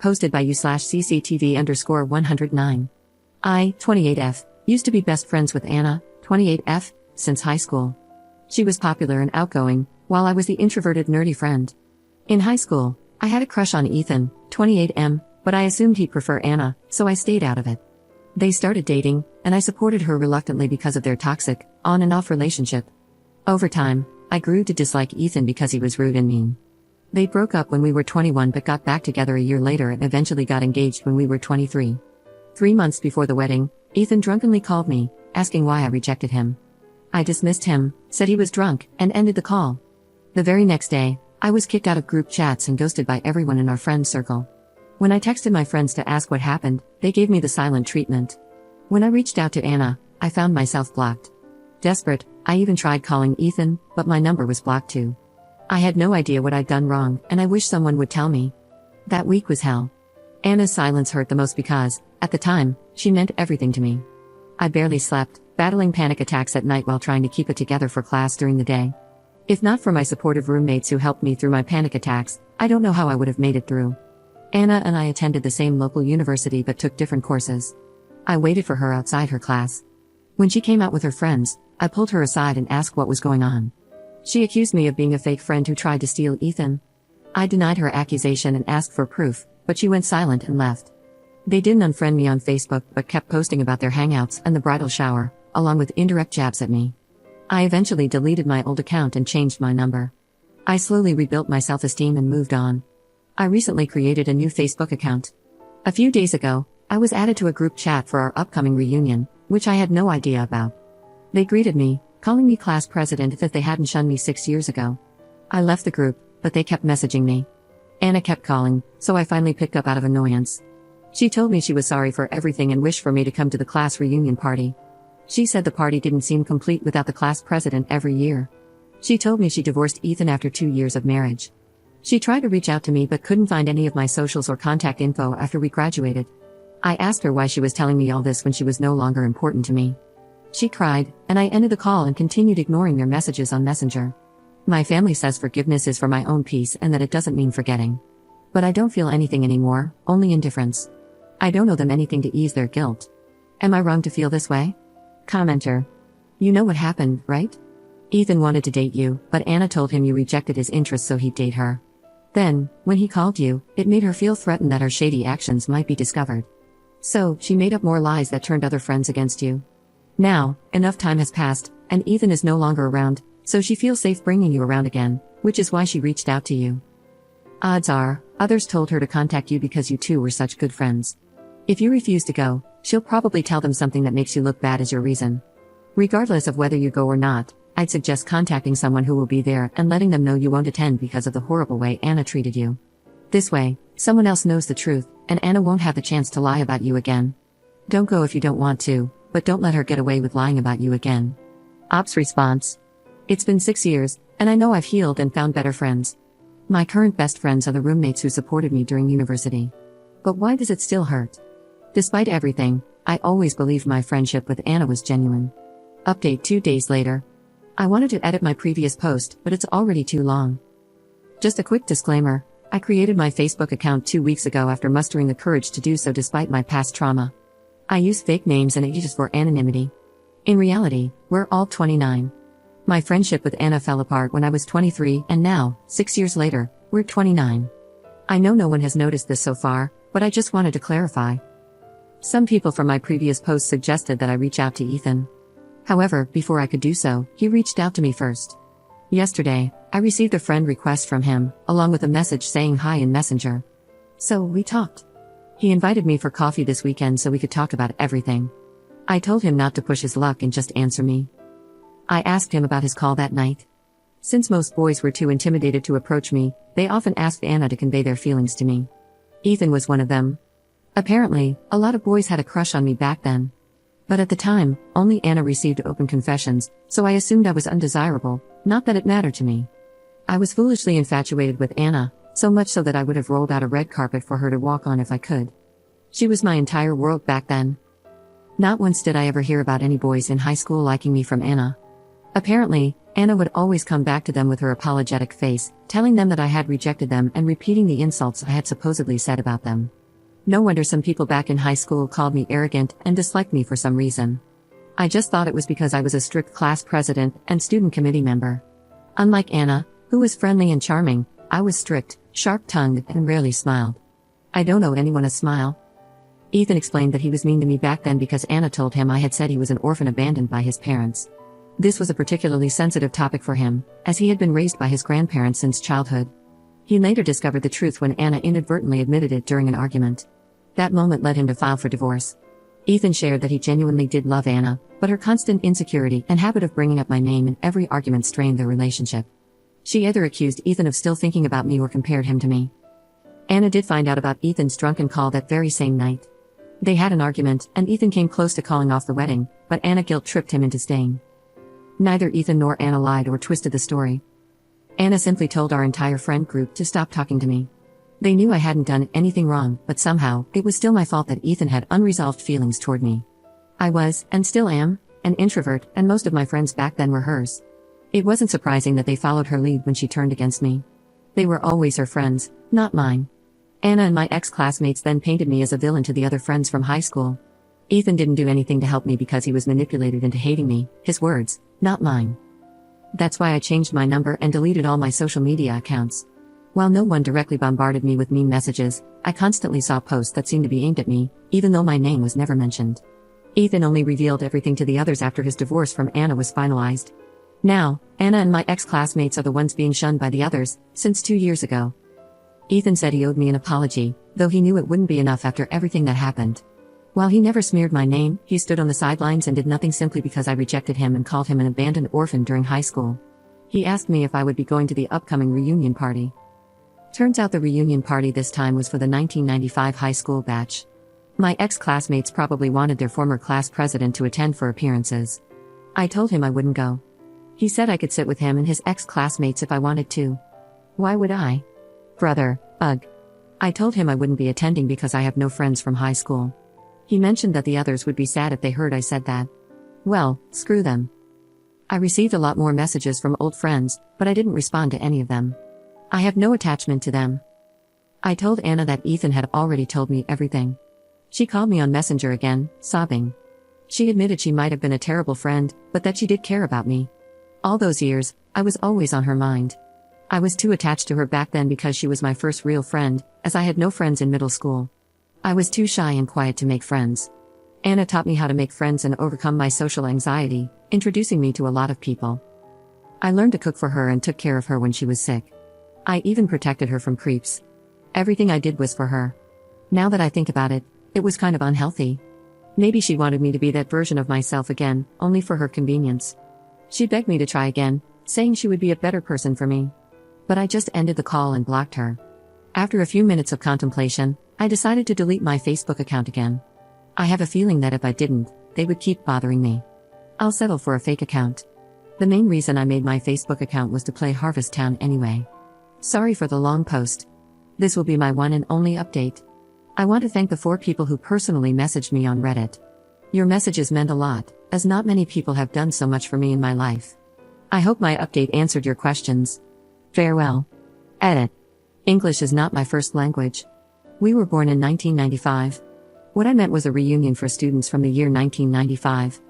Posted by you/CCTV_109. I, 28F, used to be best friends with Anna, 28F, since high school. She was popular and outgoing, while I was the introverted nerdy friend. In high school, I had a crush on Ethan, 28M, but I assumed he'd prefer Anna, so I stayed out of it. They started dating, and I supported her reluctantly because of their toxic, on and off relationship. Over time, I grew to dislike Ethan because he was rude and mean. They broke up when we were 21 but got back together a year later and eventually got engaged when we were 23. 3 months before the wedding, Ethan drunkenly called me, asking why I rejected him. I dismissed him, said he was drunk, and ended the call. The very next day, I was kicked out of group chats and ghosted by everyone in our friend circle. When I texted my friends to ask what happened, they gave me the silent treatment. When I reached out to Anna, I found myself blocked. Desperate, I even tried calling Ethan, but my number was blocked too. I had no idea what I'd done wrong, and I wish someone would tell me. That week was hell. Anna's silence hurt the most because, at the time, she meant everything to me. I barely slept, battling panic attacks at night while trying to keep it together for class during the day. If not for my supportive roommates who helped me through my panic attacks, I don't know how I would have made it through. Anna and I attended the same local university but took different courses. I waited for her outside her class. When she came out with her friends, I pulled her aside and asked what was going on. She accused me of being a fake friend who tried to steal Ethan. I denied her accusation and asked for proof, but she went silent and left. They didn't unfriend me on Facebook but kept posting about their hangouts and the bridal shower, along with indirect jabs at me. I eventually deleted my old account and changed my number. I slowly rebuilt my self-esteem and moved on. I recently created a new Facebook account. A few days ago, I was added to a group chat for our upcoming reunion, which I had no idea about. They greeted me, calling me class president as if they hadn't shunned me 6 years ago. I left the group, but they kept messaging me. Anna kept calling, so I finally picked up out of annoyance. She told me she was sorry for everything and wished for me to come to the class reunion party. She said the party didn't seem complete without the class president every year. She told me she divorced Ethan after 2 years of marriage. She tried to reach out to me but couldn't find any of my socials or contact info after we graduated. I asked her why she was telling me all this when she was no longer important to me. She cried, and I ended the call and continued ignoring their messages on Messenger. My family says forgiveness is for my own peace and that it doesn't mean forgetting. But I don't feel anything anymore, only indifference. I don't owe them anything to ease their guilt. Am I wrong to feel this way? Commenter. You know what happened, right? Ethan wanted to date you, but Anna told him you rejected his interests so he'd date her. Then, when he called you, it made her feel threatened that her shady actions might be discovered. So, she made up more lies that turned other friends against you. Now, enough time has passed, and Ethan is no longer around, so she feels safe bringing you around again, which is why she reached out to you. Odds are, others told her to contact you because you two were such good friends. If you refuse to go, she'll probably tell them something that makes you look bad as your reason. Regardless of whether you go or not, I'd suggest contacting someone who will be there and letting them know you won't attend because of the horrible way Anna treated you. This way, someone else knows the truth, and Anna won't have the chance to lie about you again. Don't go if you don't want to, but don't let her get away with lying about you again. Ops response. It's been 6 years, and I know I've healed and found better friends. My current best friends are the roommates who supported me during university. But why does it still hurt? Despite everything, I always believed my friendship with Anna was genuine. Update 2 days later. I wanted to edit my previous post, but it's already too long. Just a quick disclaimer, I created my Facebook account 2 weeks ago after mustering the courage to do so despite my past trauma. I use fake names and ages for anonymity. In reality, we're all 29. My friendship with Anna fell apart when I was 23 and now, 6 years later, we're 29. I know no one has noticed this so far, but I just wanted to clarify. Some people from my previous post suggested that I reach out to Ethan. However, before I could do so, he reached out to me first. Yesterday, I received a friend request from him, along with a message saying hi in Messenger. So, we talked. He invited me for coffee this weekend so we could talk about everything. I told him not to push his luck and just answer me. I asked him about his call that night. Since most boys were too intimidated to approach me, they often asked Anna to convey their feelings to me. Ethan was one of them. Apparently, a lot of boys had a crush on me back then. But at the time, only Anna received open confessions, so I assumed I was undesirable, not that it mattered to me. I was foolishly infatuated with Anna, so much so that I would have rolled out a red carpet for her to walk on if I could. She was my entire world back then. Not once did I ever hear about any boys in high school liking me from Anna. Apparently, Anna would always come back to them with her apologetic face, telling them that I had rejected them and repeating the insults I had supposedly said about them. No wonder some people back in high school called me arrogant and disliked me for some reason. I just thought it was because I was a strict class president and student committee member. Unlike Anna, who was friendly and charming, I was strict, sharp-tongued, and rarely smiled. I don't owe anyone a smile. Ethan explained that he was mean to me back then because Anna told him I had said he was an orphan abandoned by his parents. This was a particularly sensitive topic for him, as he had been raised by his grandparents since childhood. He later discovered the truth when Anna inadvertently admitted it during an argument. That moment led him to file for divorce. Ethan shared that he genuinely did love Anna, but her constant insecurity and habit of bringing up my name in every argument strained their relationship. She either accused Ethan of still thinking about me or compared him to me. Anna did find out about Ethan's drunken call that very same night. They had an argument, and Ethan came close to calling off the wedding, but Anna guilt-tripped him into staying. Neither Ethan nor Anna lied or twisted the story. Anna simply told our entire friend group to stop talking to me. They knew I hadn't done anything wrong, but somehow, it was still my fault that Ethan had unresolved feelings toward me. I was, and still am, an introvert, and most of my friends back then were hers. It wasn't surprising that they followed her lead when she turned against me. They were always her friends, not mine. Anna and my ex-classmates then painted me as a villain to the other friends from high school. Ethan didn't do anything to help me because he was manipulated into hating me, his words, not mine. That's why I changed my number and deleted all my social media accounts. While no one directly bombarded me with mean messages, I constantly saw posts that seemed to be aimed at me, even though my name was never mentioned. Ethan only revealed everything to the others after his divorce from Anna was finalized. Now, Anna and my ex-classmates are the ones being shunned by the others, since 2 years ago. Ethan said he owed me an apology, though he knew it wouldn't be enough after everything that happened. While he never smeared my name, he stood on the sidelines and did nothing simply because I rejected him and called him an abandoned orphan during high school. He asked me if I would be going to the upcoming reunion party. Turns out the reunion party this time was for the 1995 high school batch. My ex-classmates probably wanted their former class president to attend for appearances. I told him I wouldn't go. He said I could sit with him and his ex-classmates if I wanted to. Why would I? Brother, ugh. I told him I wouldn't be attending because I have no friends from high school. He mentioned that the others would be sad if they heard I said that. Well, screw them. I received a lot more messages from old friends, but I didn't respond to any of them. I have no attachment to them. I told Anna that Ethan had already told me everything. She called me on Messenger again, sobbing. She admitted she might have been a terrible friend, but that she did care about me. All those years, I was always on her mind. I was too attached to her back then because she was my first real friend, as I had no friends in middle school. I was too shy and quiet to make friends. Anna taught me how to make friends and overcome my social anxiety, introducing me to a lot of people. I learned to cook for her and took care of her when she was sick. I even protected her from creeps. Everything I did was for her. Now that I think about it, it was kind of unhealthy. Maybe she wanted me to be that version of myself again, only for her convenience. She begged me to try again, saying she would be a better person for me. But I just ended the call and blocked her. After a few minutes of contemplation, I decided to delete my Facebook account again. I have a feeling that if I didn't, they would keep bothering me. I'll settle for a fake account. The main reason I made my Facebook account was to play Harvest Town anyway. Sorry for the long post. This will be my one and only update. I want to thank the 4 people who personally messaged me on Reddit. Your messages meant a lot, as not many people have done so much for me in my life. I hope my update answered your questions. Farewell. Edit. English is not my first language. We were born in 1995. What I meant was a reunion for students from the year 1995.